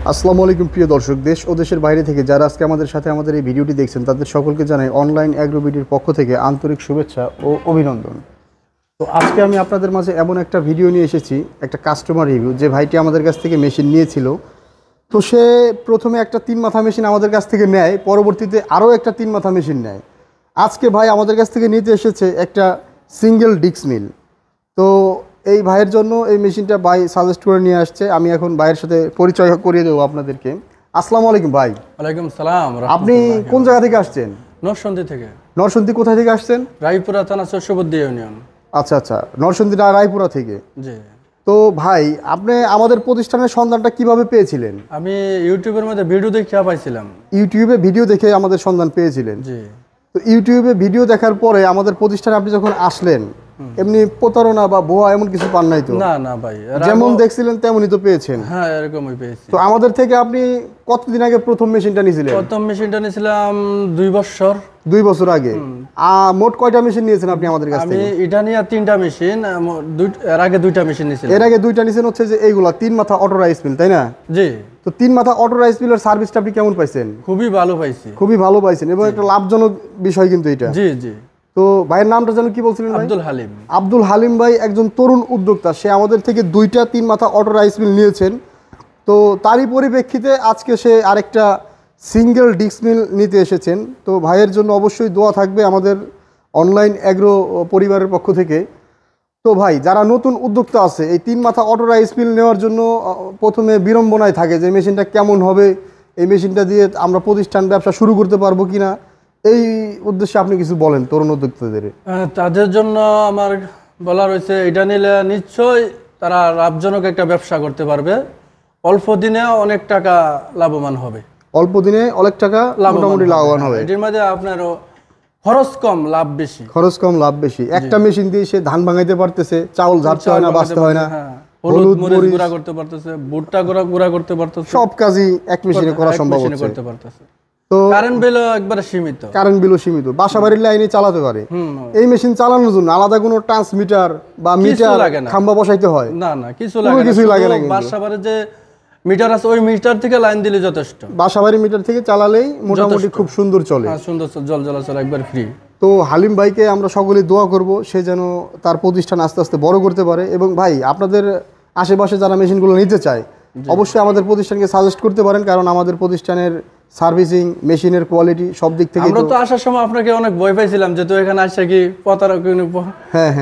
আসসালামু আলাইকুম প্রিয় দর্শক, দেশ ও দেশের বাইরে থেকে যারা আজকে আমাদের সাথে আমাদের এই ভিডিওটি দেখছেন তাদের সকলকে জানাই অনলাইন অ্যাগ্রোবিডির পক্ষ থেকে আন্তরিক শুভেচ্ছা ও অভিনন্দন। তো আজকে আমি আপনাদের মাঝে এমন একটা ভিডিও নিয়ে এসেছি, একটা কাস্টমার রিভিউ। যে ভাইটি আমাদের কাছ থেকে মেশিন নিয়েছিল, তো সে প্রথমে একটা 3 মাথা মেশিন আমাদের কাছ থেকে নেয়, পরবর্তীতে আরও একটা 3 মাথা মেশিন নেয়। আজকে ভাই আমাদের কাছ থেকে নিতে এসেছে একটা সিঙ্গেল ডিস্ক মিল। তো এই ভাইয়ের জন্য এই মেশিনটা ভাই সাজেস্ট করে নিয়ে আসছে। আমি এখন ভাইয়ের সাথে পরিচয় করিয়ে দেবো আপনাদেরকে। আসসালামু আলাইকুম ভাই। ওয়ালাইকুম সালাম। আপনি কোন জায়গা থেকে আসছেন? নরসিংদী থেকে। নরসিংদী কোথায় থেকে আসছেন? রায়পুরা থানা চরসবদ্দি ইউনিয়ন। আচ্ছা আচ্ছা, নরসিংদী রায়পুরা থেকে। জি। তো ভাই আপনি আমাদের প্রতিষ্ঠানের সন্ধানটা কিভাবে পেয়েছিলেন? আমি ইউটিউবের মধ্যে ভিডিও দেখে পাইছিলাম। ইউটিউবে ভিডিও দেখে আমাদের সন্ধান পেয়েছিলেন? জি। তো ইউটিউবে ভিডিও দেখার পরে আমাদের প্রতিষ্ঠানে আপনি যখন আসলেন, এমনি প্রতারণা বা ভুয়া এমন কিছু পান নাই তো? না না ভাই, যেমন দেখছিলেন তেমনই তো পেয়েছেন? হ্যাঁ, এরকমই পেয়েছি। তো আমাদের থেকে আপনি কতদিন আগে প্রথম মেশিনটা নিয়েছিলেন? প্রথম মেশিনটা নিয়েছিলাম 2 বছর। 2 বছর আগে। মোট কয়টা মেশিন নিয়েছেন আপনি আমাদের কাছ থেকে? আমি এটা নিয়ে 3টা মেশিন, এর আগে 2টা মেশিন নিয়েছিলাম। এর আগে 2টা নিয়েছেন হচ্ছে যে এইগুলা 3 মাথা অটো রাইস মিল, তাই না? জি। তো 3 মাথা অটো রাইস মিলের সার্ভিসটা আপনি কেমন পাইছেন? খুবই ভালো পাইছি। খুবই ভালো পাইছেন এবং একটা লাভজনক বিষয় কিন্তু এটা। জি জি। তো ভাইয়ের নামটা যেন কি বলছিলেন ভাই? আব্দুল হালিম। আব্দুল হালিম ভাই একজন তরুণ উদ্যোক্তা। সে আমাদের থেকে 2টা 3 মাথা অটো রাইস মিল নিয়েছেন। তো তারই পরিপ্রেক্ষিতে আজকে সে আরেকটা সিঙ্গেল ডিস্ক মিল নিতে এসেছেন। তো ভাইয়ের জন্য অবশ্যই দোয়া থাকবে আমাদের অনলাইন অ্যাগ্রো পরিবারের পক্ষ থেকে। তো ভাই যারা নতুন উদ্যোক্তা আছে এই 3 মাথা অটো রাইস মিল নেওয়ার জন্য প্রথমে বিড়ম্বনায় থাকে যে মেশিনটা কেমন হবে, এই মেশিনটা দিয়ে আমরা প্রতিষ্ঠান ব্যবসা শুরু করতে পারবো কিনা, এই উদ্দেশ্যে আপনি কিছু বলেন তরুণ উদ্যোক্তাদের। তাদের জন্য আমার বলা রয়েছে, এটা নিলে নিশ্চয়ই তারা লাভজনক একটা ব্যবসা করতে পারবে। অল্প দিনে অনেক টাকা লাভবান হবে। অল্প দিনে অনেক টাকা মোটামুটি লাভবান হবে। এটির মধ্যে আপনার খরচ কম, লাভ বেশি। খরচ কম, লাভ বেশি। একটা মেশিন দিয়ে সে ধান ভাঙাইতে পারতেছে, চাউল ঝাড়তে হয় না, বাছতে হয় না, হলুদ মরিচ গুঁড়া করতে পারতেছে, ভুট্টা গুঁড়া করতে পারতেছে, সব কাজই এক মেশিনে করা সম্ভব হচ্ছে। তো কারেন্ট বিলও একবারে সীমিত। কারেন্ট বিলও সীমিত, বাসাবাড়ির লাইনে চালাতে পারে। এই মেশিন চালানোর জন্য আলাদা কোনো ট্রান্সমিটার বা মিটার খাম্বা বসাইতে হয় না? না, কিছুই লাগে না। বাসাবাড়ির যে মিটার আছে ওই মিটার থেকে লাইন দিলে যথেষ্ট। বাসাবাড়ির মিটার থেকে চালালেই মোটামুটি খুব সুন্দর চলে। সুন্দর জল চলাচল একবার ফ্রি। তো হালিম ভাইকে আমরা সকলেই দোয়া করব সে যেন তার প্রতিষ্ঠান আস্তে আস্তে বড় করতে পারে। এবং ভাই আপনাদের আশেপাশে যারা মেশিনগুলো নিতে চায় অবশ্যই আমাদের প্রতিষ্ঠানকে সাজেস্ট করতে পারেন, কারণ আমাদের প্রতিষ্ঠানের সার্ভিসিং, মেশিনের কোয়ালিটি সব দিক থেকে। আমরা তো আসার সময় আপনাকে অনেক ভয় পাইছিলাম যে তুই এখানে আসছে কি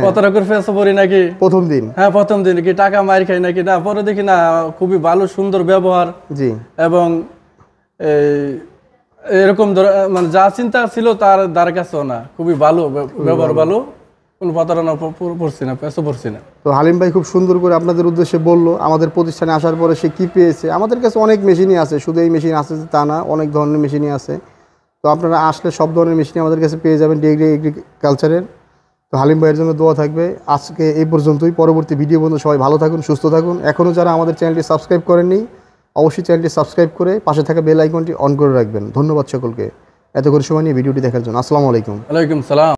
প্রতারকের ফেসে পড়ি নাকি প্রথম দিন। হ্যাঁ, প্রথম দিন কি টাকা মার খাই নাকি। না, পরে দেখি না, খুবই ভালো সুন্দর ব্যবহার। জি। এবং এরকম মানে যা চিন্তা ছিল তার কাছেও না, খুবই ভালো ব্যবহার, ভালো, কোনো প্রতারণা পড়ছি না, পেছনে পড়ছি না। তো হালিম ভাই খুব সুন্দর করে আপনাদের উদ্দেশ্যে বললো আমাদের প্রতিষ্ঠানে আসার পরে সে কি পেয়েছে। আমাদের কাছে অনেক মেশিনই আছে, শুধু এই মেশিন আছে তা না, অনেক ধরনের মেশিনই আছে। তো আপনারা আসলে সব ধরনের মেশিনই আমাদের কাছে পেয়ে যাবেন ডিগ্রি এগ্রিকালচারের। তো হালিম ভাইয়ের জন্য দোয়া থাকবে। আজকে এই পর্যন্তই। পরবর্তী ভিডিও পর্যন্ত সবাই ভালো থাকুন, সুস্থ থাকুন। এখনও যারা আমাদের চ্যানেলটি সাবস্ক্রাইব করেননি অবশ্যই চ্যানেলটি সাবস্ক্রাইব করে পাশে থাকা বেল আইকনটি অন করে রাখবেন। ধন্যবাদ সকলকে এত করে সময় নিয়ে ভিডিওটি দেখার জন্য। আসসালামু আলাইকুম। ওয়ালাইকুম সালাম।